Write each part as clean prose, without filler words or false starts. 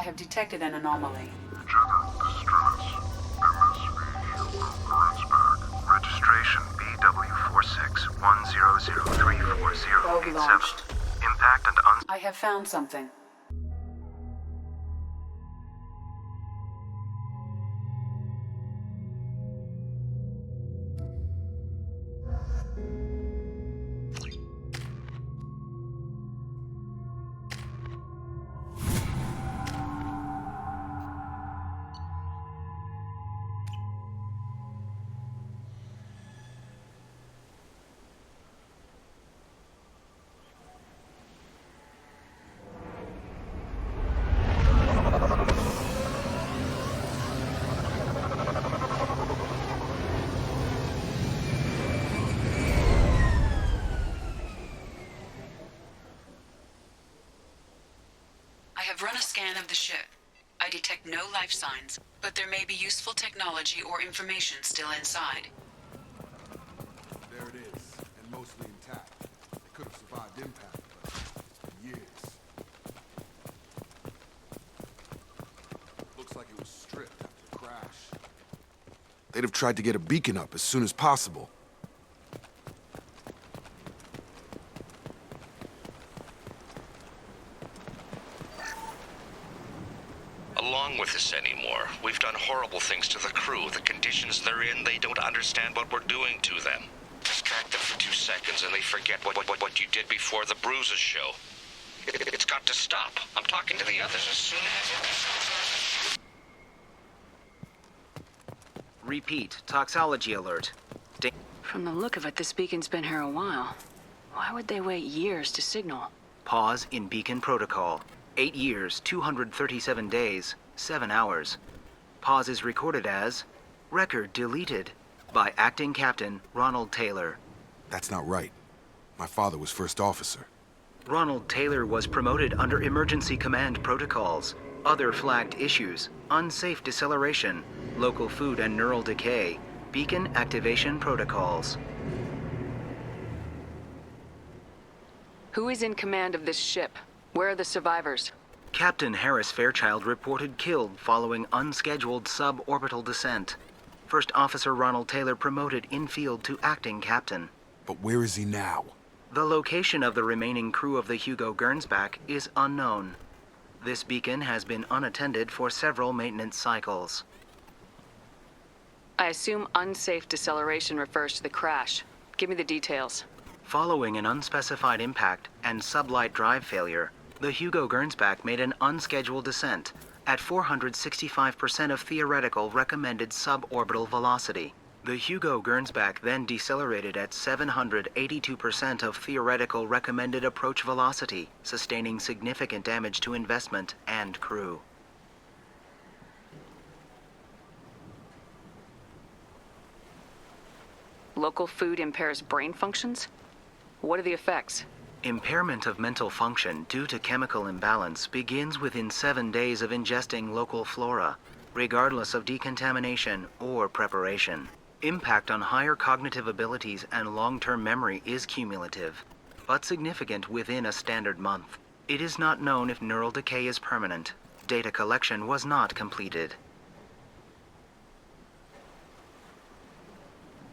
have detected an anomaly. Registration BW4610034087. Launched. Impact and I have found something. I have run a scan of the ship. I detect no life signs, but there may be useful technology or information still inside. There it is, and mostly intact. It could have survived impact, but it's been years. Looks like it was stripped after the crash. They'd have tried to get a beacon up as soon as possible. Along with this anymore. We've done horrible things to the crew. The conditions they're in, they don't understand what we're doing to them. Distract them for 2 seconds and they forget what you did before the bruises show. It's got to stop. I'm talking to the others as soon as... Repeat. Toxology alert. From the look of it, this beacon's been here a while. Why would they wait years to signal? Pause in beacon protocol. 8 years, 237 days, 7 hours. Pause is recorded as record deleted by Acting Captain Ronald Taylor. That's not right. My father was first officer. Ronald Taylor was promoted under emergency command protocols. Other flagged issues: unsafe deceleration, local food and neural decay, beacon activation protocols. Who is in command of this ship? Where are the survivors? Captain Harris Fairchild reported killed following unscheduled suborbital descent. First Officer Ronald Taylor promoted in-field to acting captain. But where is he now? The location of the remaining crew of the Hugo Gernsback is unknown. This beacon has been unattended for several maintenance cycles. I assume unsafe deceleration refers to the crash. Give me the details. Following an unspecified impact and sublight drive failure, the Hugo Gernsback made an unscheduled descent at 465% of theoretical recommended suborbital velocity. The Hugo Gernsback then decelerated at 782% of theoretical recommended approach velocity, sustaining significant damage to investment and crew. Local food impairs brain functions? What are the effects? Impairment of mental function due to chemical imbalance begins within 7 days of ingesting local flora, regardless of decontamination or preparation. Impact on higher cognitive abilities and long-term memory is cumulative, but significant within a standard month. It is not known if neural decay is permanent. Data collection was not completed.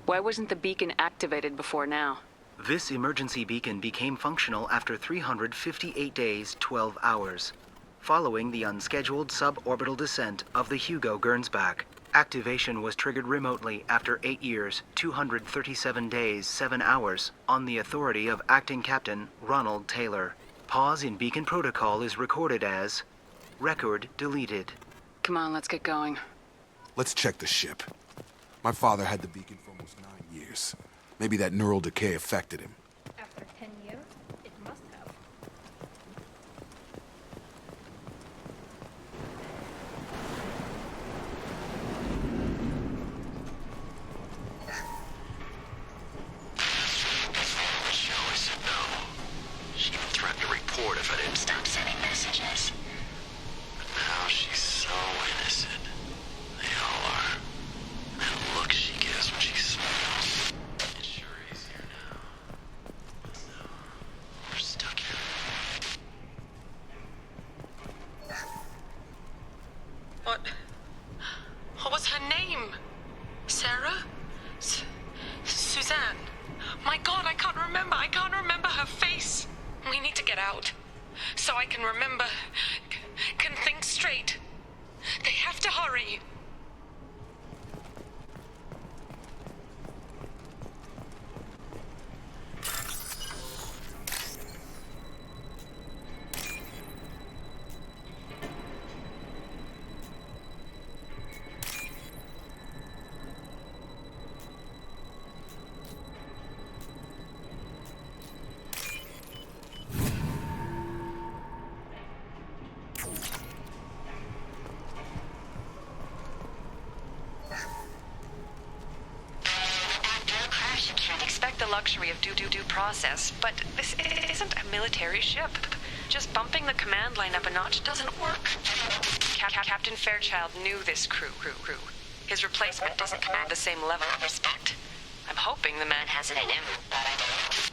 Why wasn't the beacon activated before now? This emergency beacon became functional after 358 days, 12 hours, following the unscheduled suborbital descent of the Hugo Gernsback. Activation was triggered remotely after 8 years, 237 days, 7 hours, on the authority of Acting Captain Ronald Taylor. Pause in beacon protocol is recorded as record deleted. Come on, let's get going. Let's check the ship. My father had the beacon for almost 9 years. Maybe that neural decay affected him. After 10 years, it must have. Joe said no. She even threatened to report if I didn't stop sending messages. But now she's so innocent. They all are. That look she gives when she smiles. It sure is here now. name? Sarah? Suzanne? My God, I can't remember. I can't remember her face. We need to get out. So I can remember, can think straight. They have to hurry. The luxury of due process, but this isn't a military ship. Just bumping the command line up a notch doesn't work. Captain Fairchild knew this crew. His replacement doesn't command the same level of respect. I'm hoping the man has it in him, but I don't know.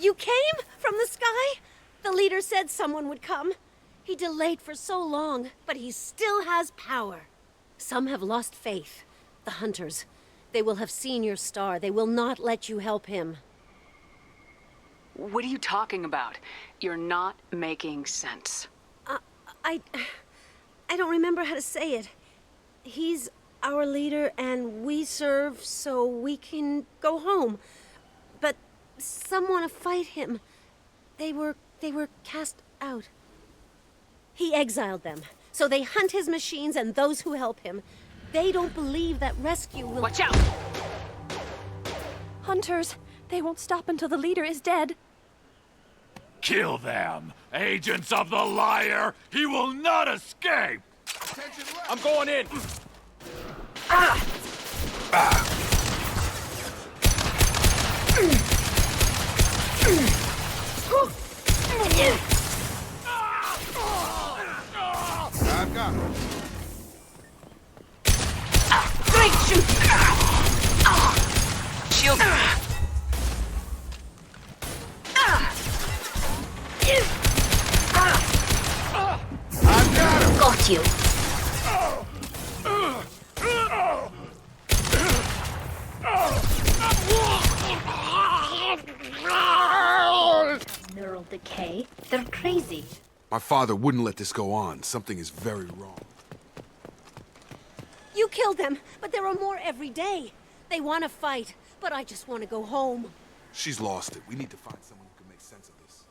You came? From the sky? The leader said someone would come. He delayed for so long, but he still has power. Some have lost faith. The hunters. They will have seen your star. They will not let you help him. What are you talking about? You're not making sense. I don't remember how to say it. He's our leader and we serve so we can go home. But some want to fight him. They were cast out. He exiled them, so they hunt his machines and those who help him. They don't believe that rescue will— Watch out! Hunters, they won't stop until the leader is dead. Kill them! Agents of the liar! He will not escape! I'm going in! I've got him. Great shoot! Shield! I've got him! Got you. Neural decay? They're crazy. My father wouldn't let this go on. Something is very wrong. You killed them, but there are more every day. They want to fight, but I just want to go home. She's lost it. We need to find someone who can make sense of this.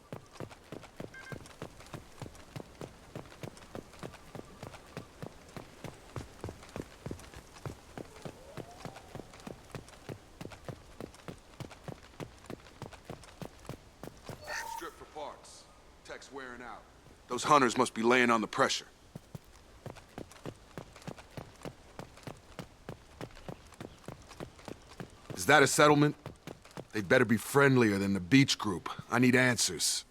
Strip for parts. Tech's wearing out. Those hunters must be laying on the pressure. Is that a settlement? They'd better be friendlier than the beach group. I need answers.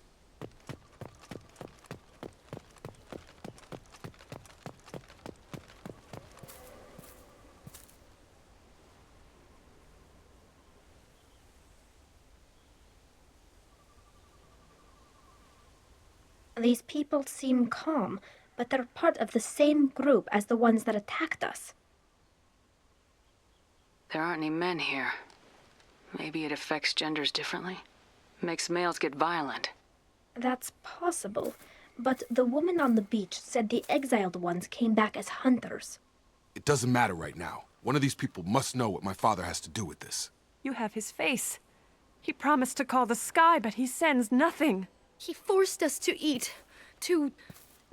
These people seem calm, but they're part of the same group as the ones that attacked us. There aren't any men here. Maybe it affects genders differently. Makes males get violent. That's possible, but the woman on the beach said the exiled ones came back as hunters. It doesn't matter right now. One of these people must know what my father has to do with this. You have his face. He promised to call the sky, but he sends nothing. He forced us to eat, to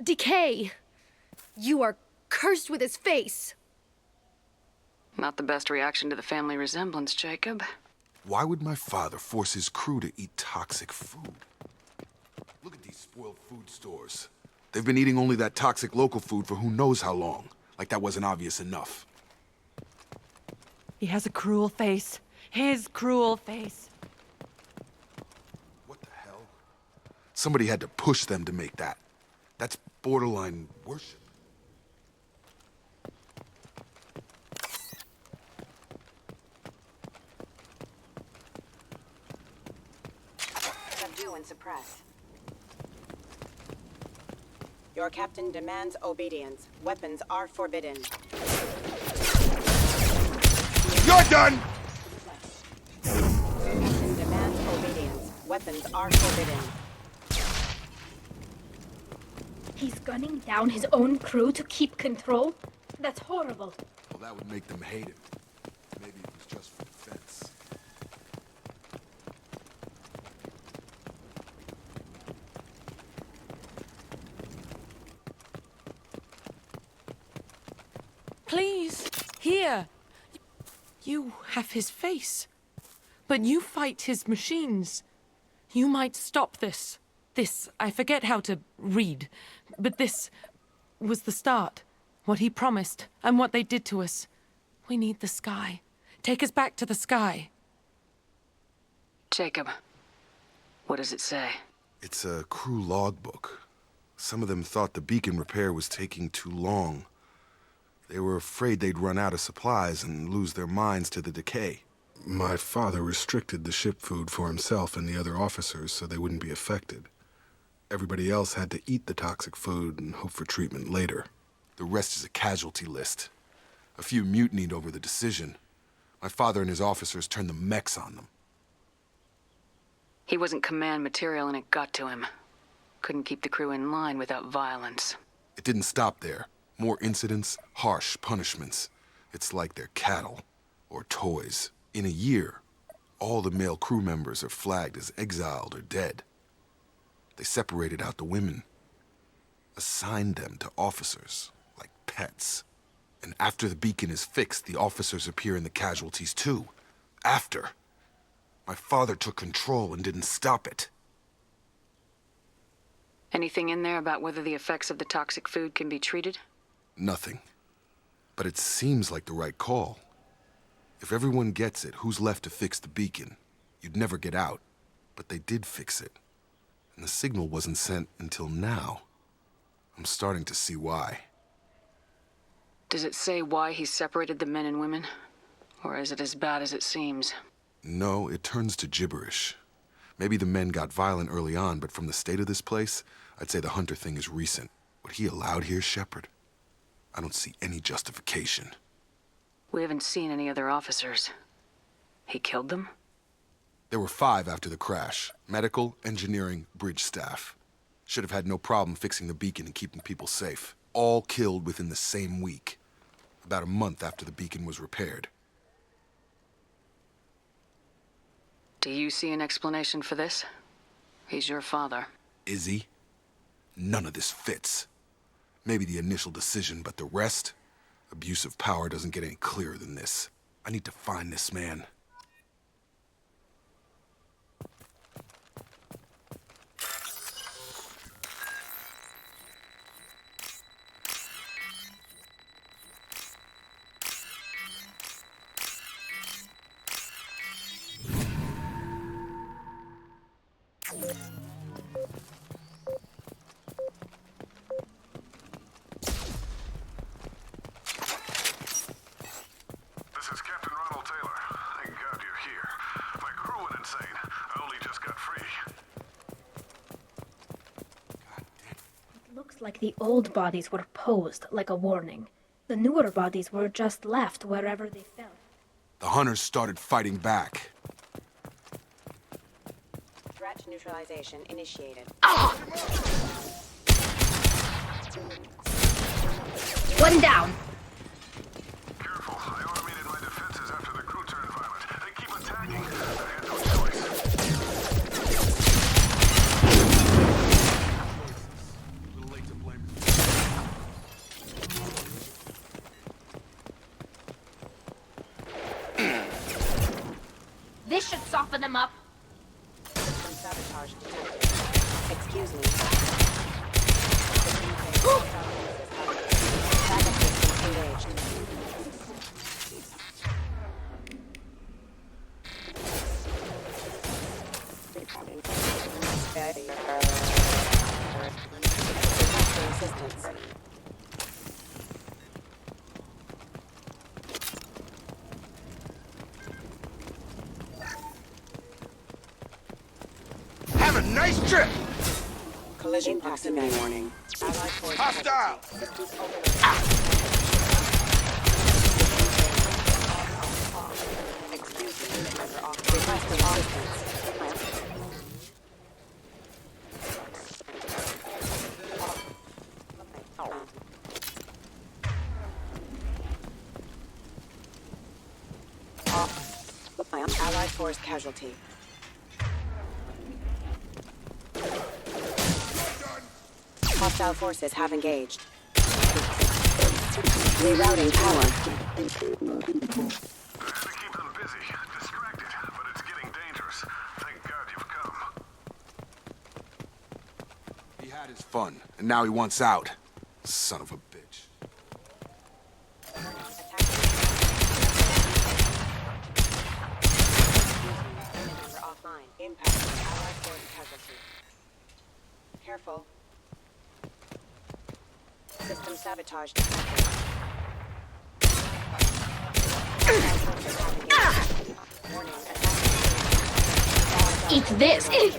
decay. You are cursed with his face. Not the best reaction to the family resemblance, Jacob. Why would my father force his crew to eat toxic food? Look at these spoiled food stores. They've been eating only that toxic local food for who knows how long. Like that wasn't obvious enough. He has a cruel face. His cruel face. What the hell? Somebody had to push them to make that. That's borderline worship. Subdue and suppress. Your captain demands obedience. Weapons are forbidden. You're done! Captain demands obedience. Weapons are forbidden. He's gunning down his own crew to keep control? That's horrible. Well, that would make them hate him. Maybe it was just for defense. Please, here. You have his face. But you fight his machines. You might stop this. This, I forget how to read, but this was the start. What he promised, and what they did to us. We need the sky. Take us back to the sky. Jacob, what does it say? It's a crew logbook. Some of them thought the beacon repair was taking too long. They were afraid they'd run out of supplies and lose their minds to the decay. My father restricted the ship food for himself and the other officers so they wouldn't be affected. Everybody else had to eat the toxic food and hope for treatment later. The rest is a casualty list. A few mutinied over the decision. My father and his officers turned the mechs on them. He wasn't command material and it got to him. Couldn't keep the crew in line without violence. It didn't stop there. More incidents, harsh punishments. It's like they're cattle or toys. In a year, all the male crew members are flagged as exiled or dead. They separated out the women, assigned them to officers, like pets. And after the beacon is fixed, the officers appear in the casualties too. After. My father took control and didn't stop it. Anything in there about whether the effects of the toxic food can be treated? Nothing. But it seems like the right call. If everyone gets it, who's left to fix the beacon? You'd never get out. But they did fix it. And the signal wasn't sent until now. I'm starting to see why. Does it say why he separated the men and women? Or is it as bad as it seems? No, it turns to gibberish. Maybe the men got violent early on, but from the state of this place, I'd say the Hunter thing is recent. What he allowed here, Shepard? I don't see any justification. We haven't seen any other officers. He killed them? There were 5 after the crash. Medical, engineering, bridge staff. Should have had no problem fixing the beacon and keeping people safe. All killed within the same week. About a month after the beacon was repaired. Do you see an explanation for this? He's your father. Is he? None of this fits. Maybe the initial decision, but the rest? Abuse of power doesn't get any clearer than this. I need to find this man. Like the old bodies were posed like a warning. The newer bodies were just left wherever they fell. The Hunters started fighting back. Threat neutralization initiated. One down. Careful. I automated my defenses after the crew turned violent. They keep attacking. I had no choice. This should soften them up. System sabotage detected. Excuse me. engaged. Requesting assistance. Have a nice trip! Collision proximity warning. Allied force Hostile! Excuse me. Requesting assistance. Allied force casualty. Hostile forces have engaged. Rerouting power. I had to keep them busy, distracted, but it's getting dangerous. Thank God you've come. He had his fun, and now he wants out. Son of a bitch. Offline. Impact. Allied force casualty. Careful. System sabotage detected. Warning, attack. Eat this! It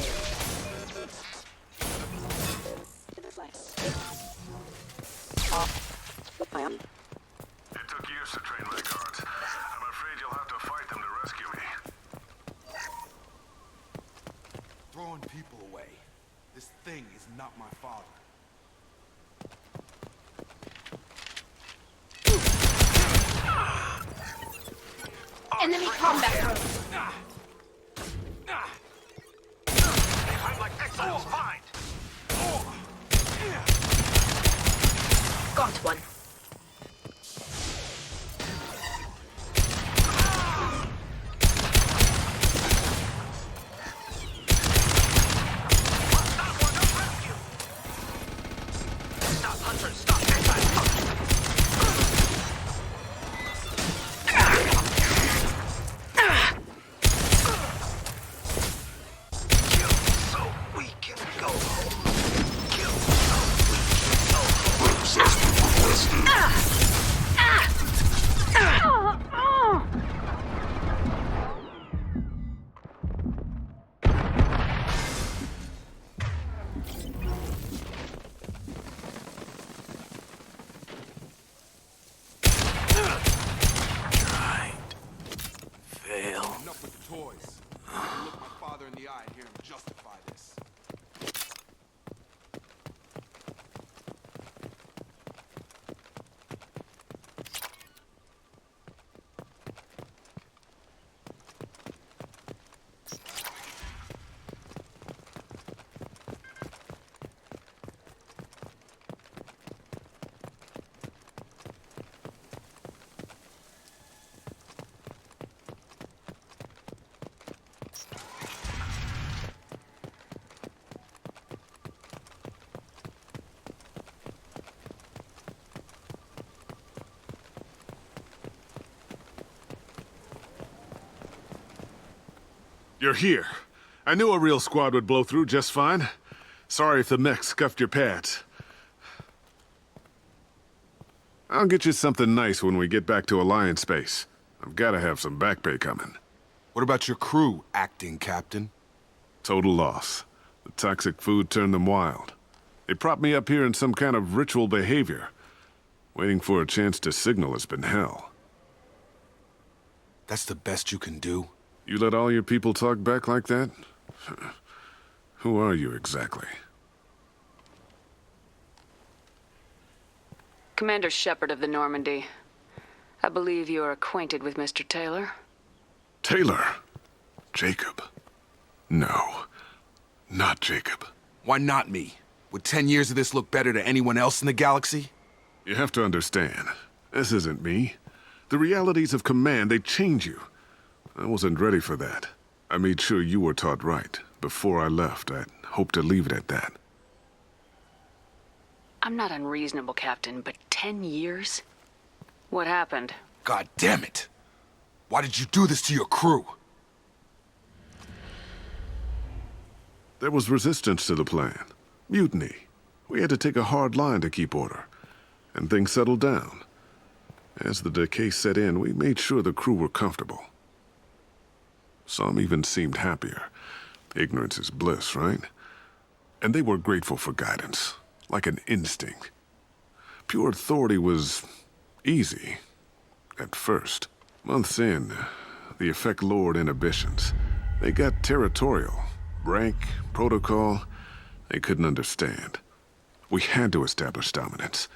took years to train my guards. I'm afraid you'll have to fight them to rescue me. Throwing people away. This thing is not my father. Enemy combat drone. They fight like exiles. Find! Got one. Stop, Hunter! Stop! Stop! Enough with the toys. I look my father in the eye and hear him justify this. You're here. I knew a real squad would blow through just fine. Sorry if the mech scuffed your pads. I'll get you something nice when we get back to Alliance space. I've got to have some back pay coming. What about your crew, acting captain? Total loss. The toxic food turned them wild. They propped me up here in some kind of ritual behavior. Waiting for a chance to signal has been hell. That's the best you can do? You let all your people talk back like that? Who are you exactly? Commander Shepard of the Normandy. I believe you are acquainted with Mr. Taylor. Taylor? Jacob? No, not Jacob. Why not me? Would 10 years of this look better to anyone else in the galaxy? You have to understand, this isn't me. The realities of command, they change you. I wasn't ready for that. I made sure you were taught right. Before I left, I hoped to leave it at that. I'm not unreasonable, Captain, but 10 years? What happened? God damn it! Why did you do this to your crew? There was resistance to the plan. Mutiny. We had to take a hard line to keep order. And things settled down. As the decay set in, we made sure the crew were comfortable. Some even seemed happier. Ignorance is bliss, right? And they were grateful for guidance, like an instinct. Pure authority was easy, at first. Months in, the effect lowered inhibitions. They got territorial. Rank, protocol, they couldn't understand. We had to establish dominance.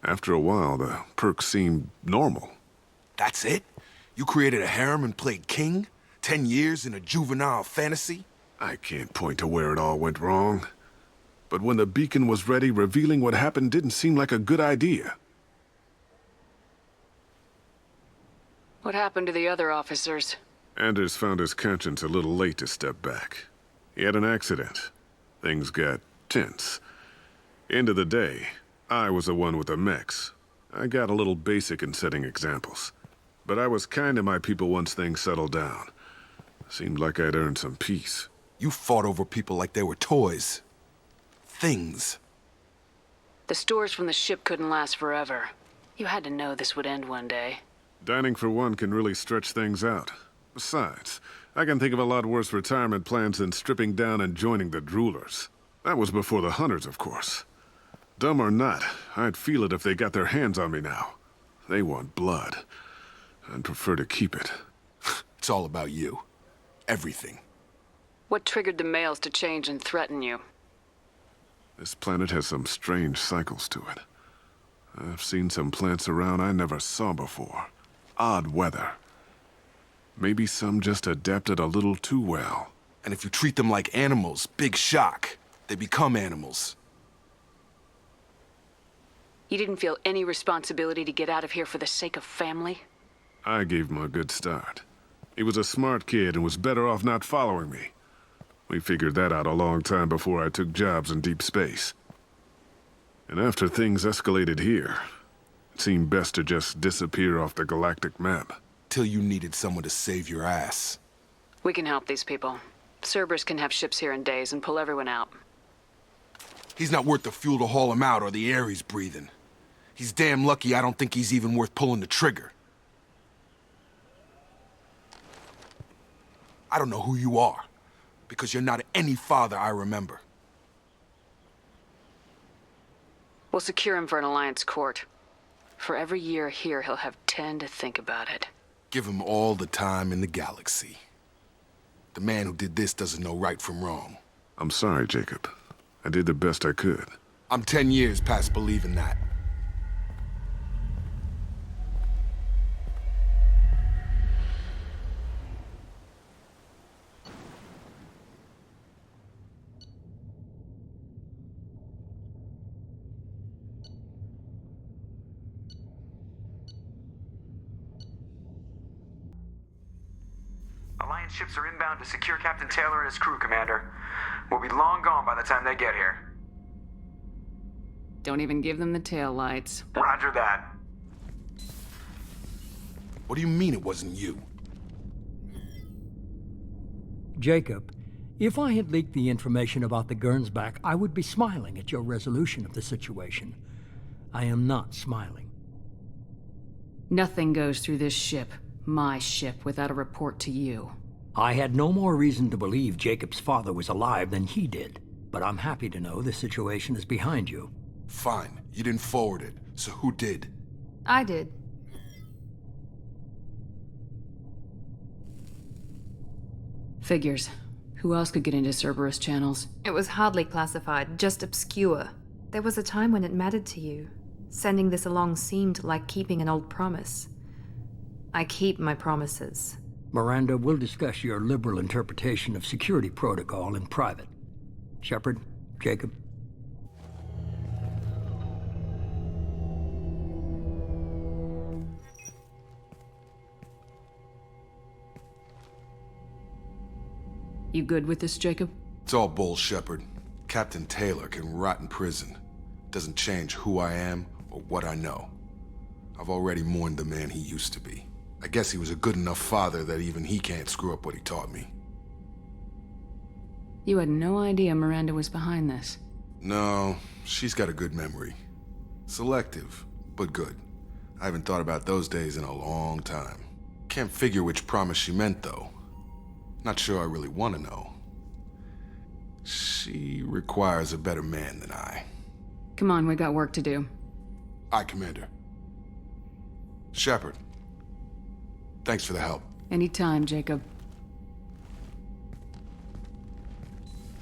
After a while, the perks seemed normal. That's it? You created a harem and played king? 10 years in a juvenile fantasy? I can't point to where it all went wrong. But when the beacon was ready, revealing what happened didn't seem like a good idea. What happened to the other officers? Anders found his conscience a little late to step back. He had an accident. Things got tense. End of the day, I was the one with the mechs. I got a little basic in setting examples. But I was kind to my people once things settled down. Seemed like I'd earned some peace. You fought over people like they were toys. Things. The stores from the ship couldn't last forever. You had to know this would end one day. Dining for one can really stretch things out. Besides, I can think of a lot worse retirement plans than stripping down and joining the droolers. That was before the hunters, of course. Dumb or not, I'd feel it if they got their hands on me now. They want blood. I'd prefer to keep it. It's all about you. Everything. What triggered the males to change and threaten you? This planet has some strange cycles to it. I've seen some plants around I never saw before. Odd weather. Maybe some just adapted a little too well. And if you treat them like animals, big shock. They become animals. You didn't feel any responsibility to get out of here for the sake of family? I gave him a good start. He was a smart kid and was better off not following me. We figured that out a long time before I took jobs in deep space. And after things escalated here, it seemed best to just disappear off the galactic map. Till you needed someone to save your ass. We can help these people. Cerberus can have ships here in days and pull everyone out. He's not worth the fuel to haul him out or the air he's breathing. He's damn lucky I don't think he's even worth pulling the trigger. I don't know who you are, because you're not any father I remember. We'll secure him for an Alliance court. For every year here, he'll have 10 to think about it. Give him all the time in the galaxy. The man who did this doesn't know right from wrong. I'm sorry, Jacob. I did the best I could. I'm 10 years past believing that. Alliance ships are inbound to secure Captain Taylor and his crew, Commander. We'll be long gone by the time they get here. Don't even give them the tail lights. Roger that. What do you mean it wasn't you? Jacob, if I had leaked the information about the Gernsback, I would be smiling at your resolution of the situation. I am not smiling. Nothing goes through this ship, my ship, without a report to you. I had no more reason to believe Jacob's father was alive than he did, but I'm happy to know the situation is behind you. Fine. You didn't forward it, so who did? I did. Figures. Who else could get into Cerberus channels? It was hardly classified, just obscure. There was a time when it mattered to you. Sending this along seemed like keeping an old promise. I keep my promises. Miranda, we'll discuss your liberal interpretation of security protocol in private. Shepard, Jacob. You good with this, Jacob? It's all bull, Shepard. Captain Taylor can rot in prison. Doesn't change who I am or what I know. I've already mourned the man he used to be. I guess he was a good enough father that even he can't screw up what he taught me. You had no idea Miranda was behind this. No, she's got a good memory. Selective, but good. I haven't thought about those days in a long time. Can't figure which promise she meant, though. Not sure I really want to know. She requires a better man than I. Come on, we got work to do. Aye, Commander. Shepard. Thanks for the help. Anytime, Jacob.